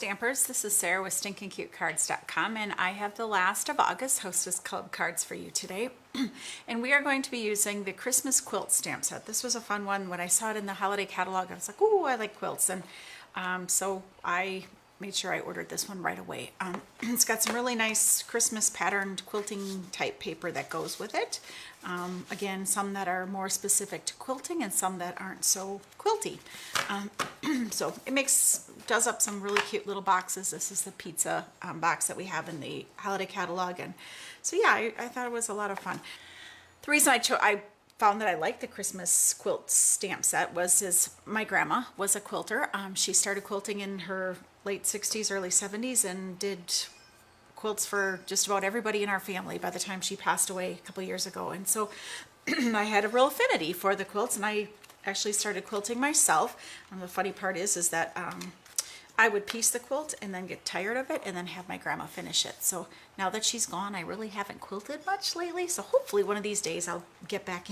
Stampers, this is Sarah with Stinkincutecards.com, and I have the last of August Hostess Club cards for you today. And we are going to be using the Christmas Quilt stamp set. This was a fun one. When I saw it in the holiday catalog, I was like, ooh, I like quilts. And so I made sure I ordered this one right away. It's got some really nice Christmas patterned quilting type paper that goes with it. Again, some that are more specific to quilting and some that aren't so quilty. So it does up some really cute little boxes. This is the pizza box that we have in the holiday catalog. And so yeah, I thought it was a lot of fun. The reason I found that I liked the Christmas quilt stamp set was my grandma was a quilter. She started quilting in her late 60s, early 70s and did quilts for just about everybody in our family by the time she passed away a couple years ago. And so I had a real affinity for the quilts, and I actually started quilting myself. And the funny part is that I would piece the quilt and then get tired of it and then have my grandma finish it. So now that she's gone, I really haven't quilted much lately. So hopefully one of these days I'll get back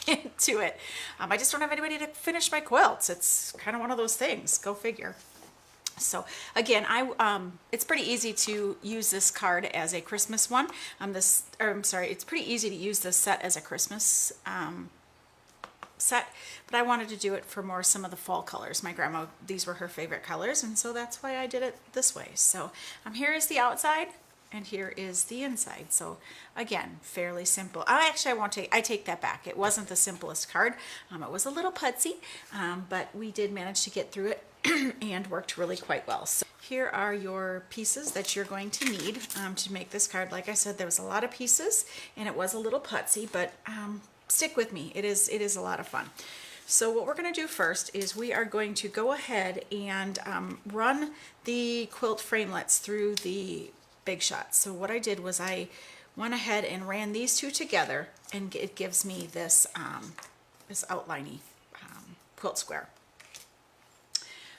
into it. I just don't have anybody to finish my quilts. It's kind of one of those things. Go figure. So again, it's pretty easy to use this card as a Christmas one. It's pretty easy to use this set as a Christmas set, but I wanted to do it for some of the fall colors. My grandma, these were her favorite colors, and so that's why I did it this way. So here is the outside, and here is the inside. So again, fairly simple. I take that back. It wasn't the simplest card. It was a little putsy, but we did manage to get through it and worked really quite well. So here are your pieces that you're going to need to make this card. Like I said, there was a lot of pieces and it was a little putsy, but stick with me. It is a lot of fun. So what we're going to do first is we are going to go ahead and run the quilt framelets through the Big Shot. So what I did was I went ahead and ran these two together, and it gives me this this outliney quilt square.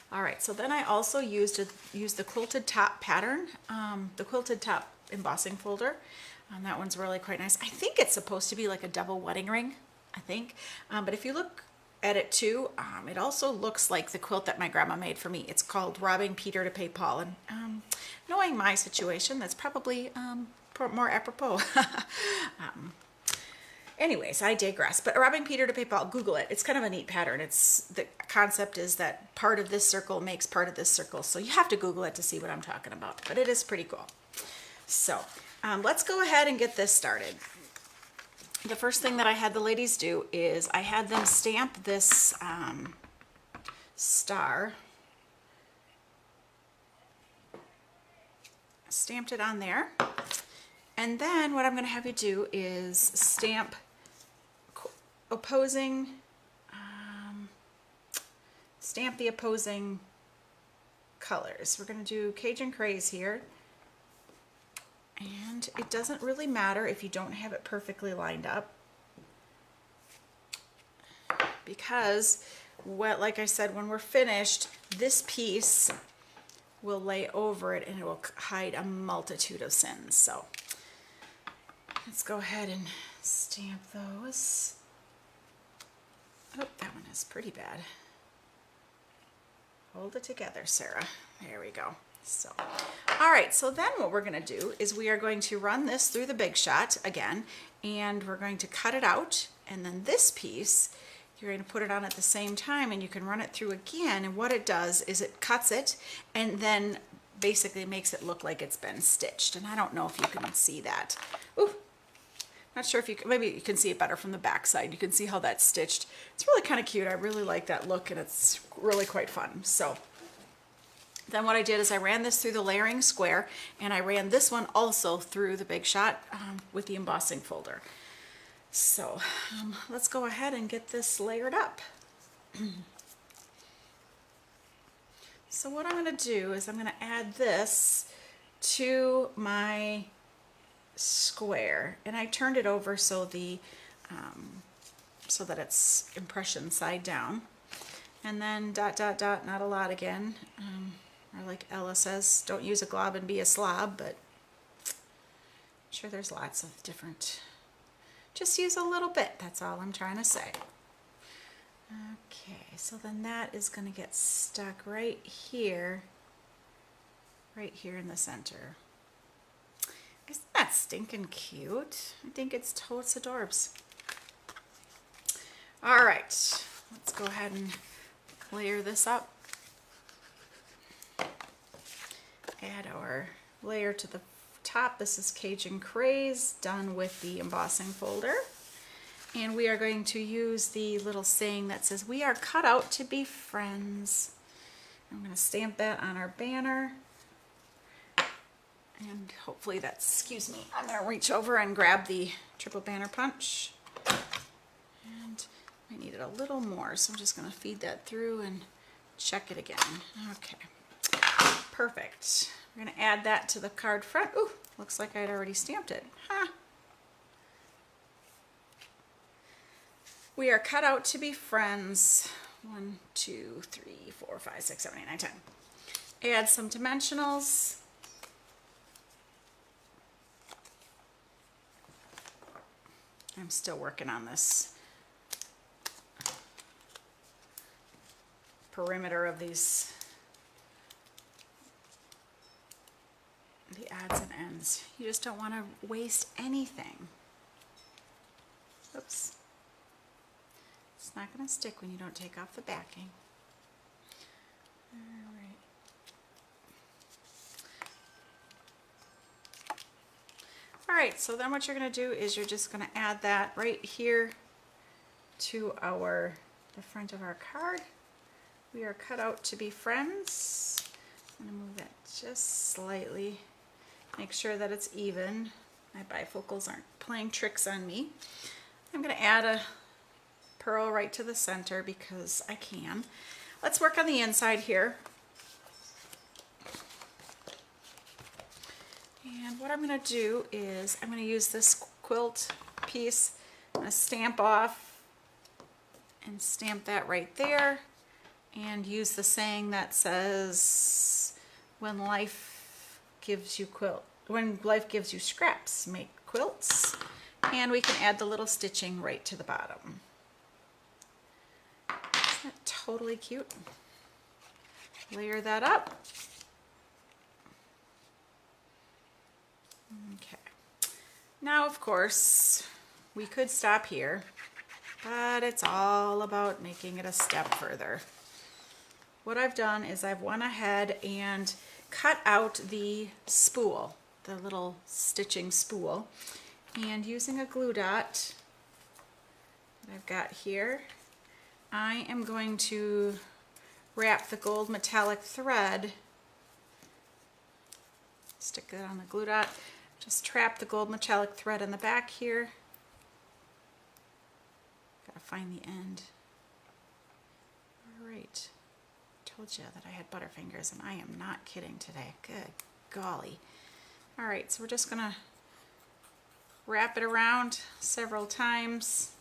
All right, so then I also used the quilted top pattern, the quilted top embossing folder. That one's really quite nice. I think it's supposed to be like a double wedding ring, I think. But if you look at it too, it also looks like the quilt that my grandma made for me. It's called Robbing Peter to Pay Paul. And knowing my situation, that's probably more apropos. Anyways, I digress. But Robbing Peter to Pay Paul, Google it. It's kind of a neat pattern. The concept is that part of this circle makes part of this circle. So you have to Google it to see what I'm talking about. But it is pretty cool. So let's go ahead and get this started. The first thing that I had the ladies do is I had them stamp this star. Stamped it on there. And then what I'm going to have you do is stamp stamp the opposing colors. We're going to do Cajun Craze here. And it doesn't really matter if you don't have it perfectly lined up, because like I said, when we're finished, this piece will lay over it and it will hide a multitude of sins. So let's go ahead and stamp those. Oh, that one is pretty bad. Hold it together, Sarah. There we go. So, all right, so then what we're going to do is we are going to run this through the Big Shot again, and we're going to cut it out, and then this piece, you're going to put it on at the same time, and you can run it through again, and what it does is it cuts it, and then basically makes it look like it's been stitched, and I don't know if you can see that. Ooh, not sure if you can, maybe you can see it better from the back side. You can see how that's stitched. It's really kind of cute. I really like that look, and it's really quite fun. So then what I did is I ran this through the layering square, and I ran this one also through the Big Shot with the embossing folder. So let's go ahead and get this layered up. So what I'm going to do is I'm going to add this to my square, and I turned it over so so that it's impression side down, and then dot dot dot, not a lot again. Or like Ella says, don't use a glob and be a slob, but I'm sure there's lots of different, just use a little bit, that's all I'm trying to say. Okay, so then that is going to get stuck right here right here in the center. Isn't that stinking cute? I think it's totes adorbs. All right, let's go ahead and layer this up. Add our layer to the top. This is Cajun Craze, done with the embossing folder. And we are going to use the little saying that says, "We are cut out to be friends." I'm going to stamp that on our banner. And hopefully that's, excuse me, I'm going to reach over and grab the triple banner punch. And I need it a little more, so I'm just going to feed that through and check it again. Okay, perfect. We're going to add that to the card front. Ooh, looks like I'd already stamped it. Huh. We are cut out to be friends. 1, 2, 3, 4, 5, 6, 7, 8, 9, 10. Add some dimensionals. I'm still working on this perimeter of these, the odds and ends. You just don't want to waste anything. Oops. It's not going to stick when you don't take off the backing. All right. All right, so then what you're going to do is you're just going to add that right here to the front of our card. We are cut out to be friends. I'm going to move that just slightly. Make sure that it's even. My bifocals aren't playing tricks on me. I'm going to add a pearl right to the center because I can. Let's work on the inside here. And what I'm going to do is I'm going to use this quilt piece. I'm going to stamp off and stamp that right there and use the saying that says, when life gives you scraps, make quilts. And we can add the little stitching right to the bottom. Isn't that totally cute? Layer that up. Okay, now of course we could stop here, but it's all about making it a step further. What I've done is I've went ahead and cut out the spool, the little stitching spool, and using a glue dot that I've got here, I am going to wrap the gold metallic thread, stick it on the glue dot. Just trap the gold metallic thread in the back here. Gotta find the end. All right. Told you that I had butterfingers, and I am not kidding today. Good golly. All right, so we're just gonna wrap it around several times.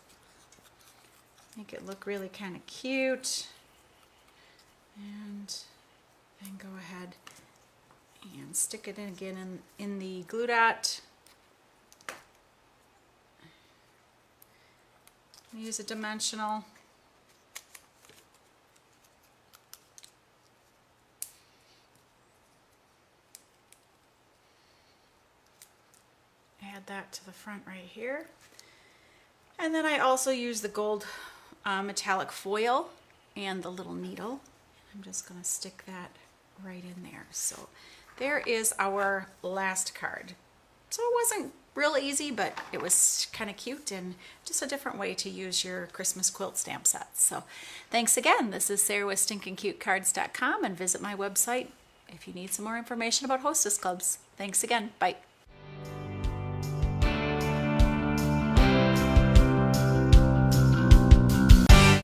Make it look really kind of cute. And then go ahead and stick it in again in the glue dot. Use a dimensional. Add that to the front right here. And then I also use the gold metallic foil and the little needle. I'm just going to stick that right in there. So there is our last card. So it wasn't real easy, but it was kind of cute and just a different way to use your Christmas quilt stamp sets. So thanks again. This is Sarah with Stinkincutecards.com, and visit my website if you need some more information about Hostess Clubs. Thanks again. Bye.